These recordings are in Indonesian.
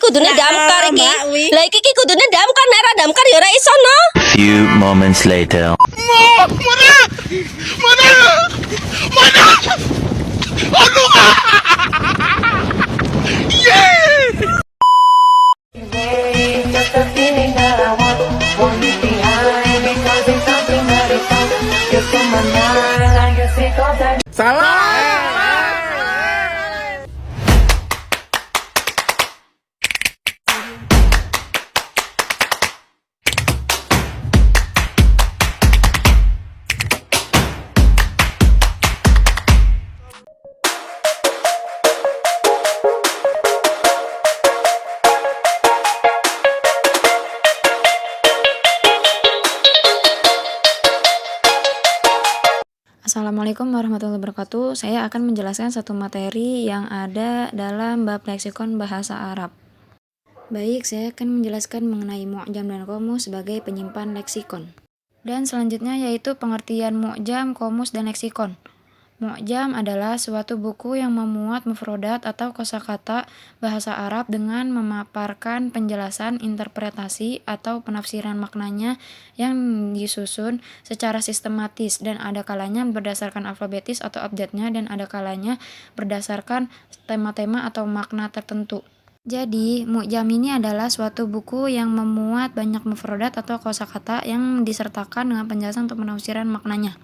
kudune damkar iki. Lah iki kudune damkar, nek ora damkar ya ora iso no. Few moments later. Just a feeling that I want you behind because it's something that is so just in my mind. I guess it goes that. Assalamualaikum warahmatullahi wabarakatuh. Saya akan menjelaskan satu materi yang ada dalam bab leksikon bahasa Arab. Baik, saya akan menjelaskan mengenai mu'jam dan qomus sebagai penyimpan leksikon. Dan selanjutnya yaitu pengertian mu'jam, qomus, dan leksikon. Mu'jam adalah suatu buku yang memuat mufrodat atau kosakata bahasa Arab dengan memaparkan penjelasan, interpretasi, atau penafsiran maknanya yang disusun secara sistematis dan ada kalanya berdasarkan alfabetis atau abjadnya dan ada kalanya berdasarkan tema-tema atau makna tertentu. Jadi, mu'jam ini adalah suatu buku yang memuat banyak mufrodat atau kosakata yang disertakan dengan penjelasan untuk penafsiran maknanya.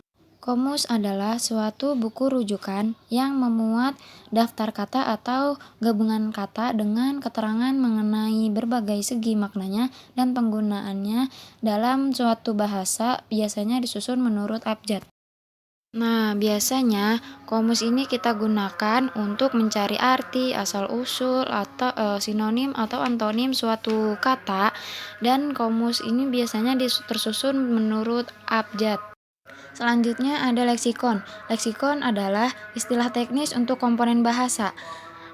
Qomus adalah suatu buku rujukan yang memuat daftar kata atau gabungan kata dengan keterangan mengenai berbagai segi maknanya dan penggunaannya dalam suatu bahasa, biasanya disusun menurut abjad. Nah, biasanya qomus ini kita gunakan untuk mencari arti, asal-usul, atau sinonim atau antonim suatu kata, dan qomus ini biasanya tersusun menurut abjad. Selanjutnya ada leksikon. Leksikon adalah istilah teknis untuk komponen bahasa.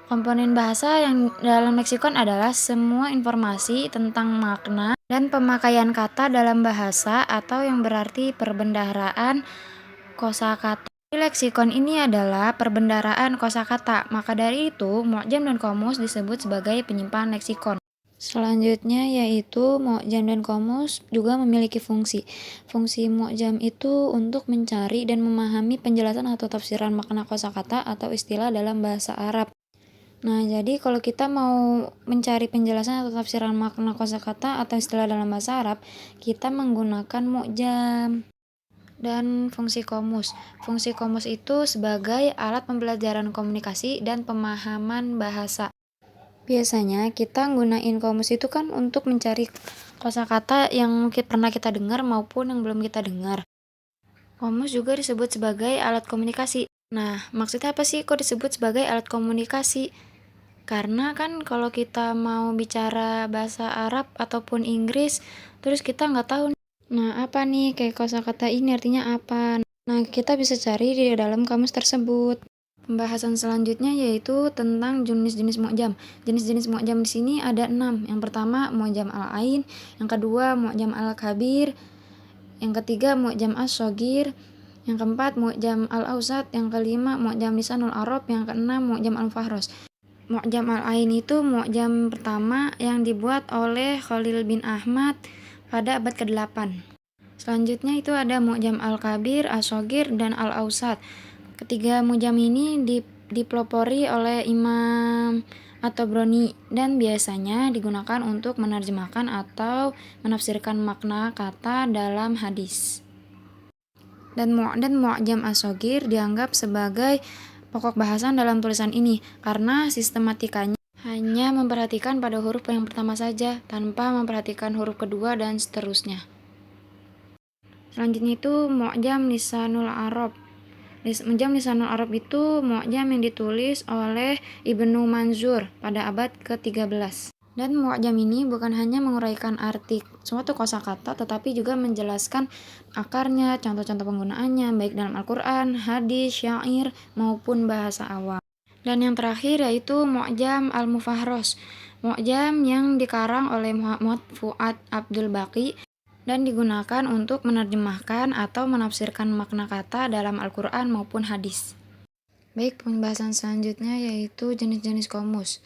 Komponen bahasa yang dalam leksikon adalah semua informasi tentang makna dan pemakaian kata dalam bahasa atau yang berarti perbendaharaan kosakata. Leksikon ini adalah perbendaharaan kosakata. Maka dari itu, mu'jam dan qomus disebut sebagai penyimpan leksikon. Selanjutnya yaitu mu'jam dan qomus juga memiliki fungsi. Fungsi mu'jam itu untuk mencari dan memahami penjelasan atau tafsiran makna kosakata atau istilah dalam bahasa Arab. Nah, jadi kalau kita mau mencari penjelasan atau tafsiran makna kosakata atau istilah dalam bahasa Arab, kita menggunakan mu'jam. Dan fungsi qomus. Fungsi qomus itu sebagai alat pembelajaran komunikasi dan pemahaman bahasa. Biasanya kita gunain qomus itu kan untuk mencari kosakata yang pernah kita dengar maupun yang belum kita dengar. Qomus juga disebut sebagai alat komunikasi. Nah, maksudnya apa sih kok disebut sebagai alat komunikasi? Karena kan kalau kita mau bicara bahasa Arab ataupun Inggris, terus kita nggak tahu, nah apa nih kayak kosakata ini artinya apa? Nah, kita bisa cari di dalam kamus tersebut. Pembahasan selanjutnya yaitu tentang jenis-jenis mu'jam. Jenis-jenis mu'jam di sini ada 6. Yang pertama mu'jam al-ain, yang kedua mu'jam al-kabir, yang ketiga mu'jam as-shagir, yang keempat mu'jam al-awsat, yang kelima mu'jam lisanul arab, yang keenam mu'jam al-fahros. Mu'jam al-ain itu mu'jam pertama yang dibuat oleh Khalil bin Ahmad pada abad ke-8. Selanjutnya itu ada mu'jam al-kabir, as-shagir, dan al-awsat. Ketiga mu'jam ini dipelopori oleh Imam At-Tabrani dan biasanya digunakan untuk menerjemahkan atau menafsirkan makna kata dalam hadis. Dan mu'jam as-shagir dianggap sebagai pokok bahasan dalam tulisan ini karena sistematikanya hanya memperhatikan pada huruf yang pertama saja tanpa memperhatikan huruf kedua dan seterusnya. Selanjutnya itu mu'jam lisanul arab. Mu'jam lisanul arab itu mu'jam yang ditulis oleh Ibnu Manzur pada abad ke-13. Dan mu'jam ini bukan hanya menguraikan arti suatu kosakata tetapi juga menjelaskan akarnya, contoh-contoh penggunaannya baik dalam Al-Qur'an, hadis, syair maupun bahasa awam. Dan yang terakhir yaitu mu'jam al-mufahros. Mu'jam yang dikarang oleh Muhammad Fuad Abdul Baqi dan digunakan untuk menerjemahkan atau menafsirkan makna kata dalam Al-Qur'an maupun hadis. Baik, pembahasan selanjutnya yaitu jenis-jenis qomus.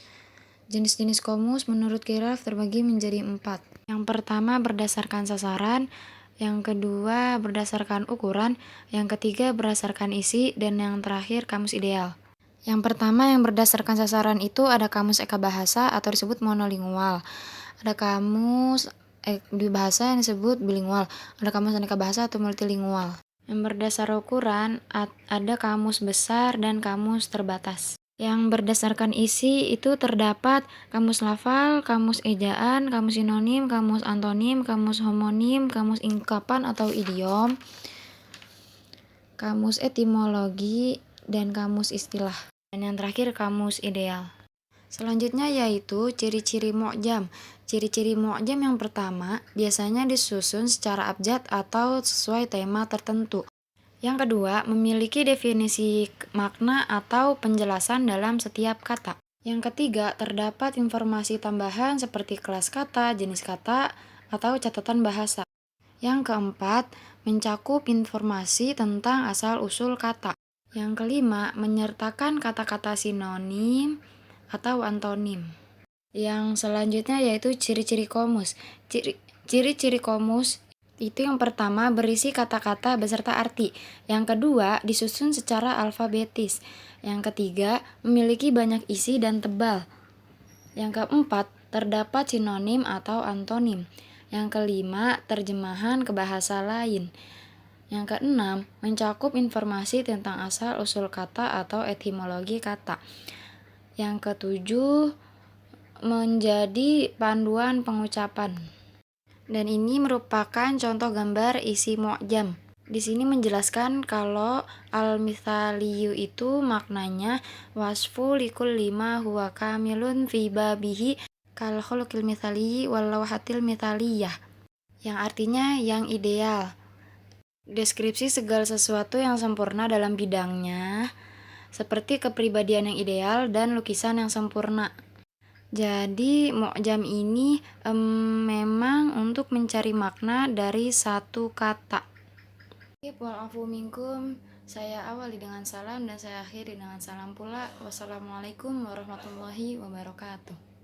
Jenis-jenis komus menurut kiraf terbagi menjadi 4. Yang pertama berdasarkan sasaran, yang kedua berdasarkan ukuran, yang ketiga berdasarkan isi, dan yang terakhir kamus ideal. Yang pertama yang berdasarkan sasaran itu ada kamus eka bahasa atau disebut monolingual. Ada kamus di bahasa yang disebut bilingual. Ada kamus aneka bahasa atau multilingual. Yang berdasar ukuran ada kamus besar dan kamus terbatas. Yang berdasarkan isi itu terdapat kamus lafal, kamus ejaan, kamus sinonim, kamus antonim, kamus homonim, kamus ungkapan atau idiom, kamus etimologi, dan kamus istilah. Dan yang terakhir kamus ideal. Selanjutnya yaitu ciri-ciri mu'jam. Ciri-ciri mu'jam yang pertama biasanya disusun secara abjad atau sesuai tema tertentu. Yang kedua, memiliki definisi makna atau penjelasan dalam setiap kata. Yang ketiga, terdapat informasi tambahan seperti kelas kata, jenis kata, atau catatan bahasa. Yang keempat, mencakup informasi tentang asal-usul kata. Yang kelima, menyertakan kata-kata sinonim atau antonim. Yang selanjutnya yaitu ciri-ciri komus. Ciri-ciri komus itu yang pertama berisi kata-kata beserta arti. Yang kedua disusun secara alfabetis. Yang ketiga memiliki banyak isi dan tebal. Yang keempat terdapat sinonim atau antonim. Yang kelima terjemahan ke bahasa lain. Yang keenam mencakup informasi tentang asal-usul kata atau etimologi kata. Yang ketujuh menjadi panduan pengucapan. Dan ini merupakan contoh gambar isi mu'jam. Di sini menjelaskan kalau al-mithaliyu itu maknanya wasfu likul lima huwa kamilun fi babihi kal khuluqil mithaliyi wal lawhatil mithaliyah. Yang artinya yang ideal. Deskripsi segala sesuatu yang sempurna dalam bidangnya, seperti kepribadian yang ideal dan lukisan yang sempurna. Jadi mu'jam ini memang untuk mencari makna dari satu kata. Wa'afu minkum, saya awali dengan salam dan saya akhiri dengan salam pula. Wassalamualaikum warahmatullahi wabarakatuh.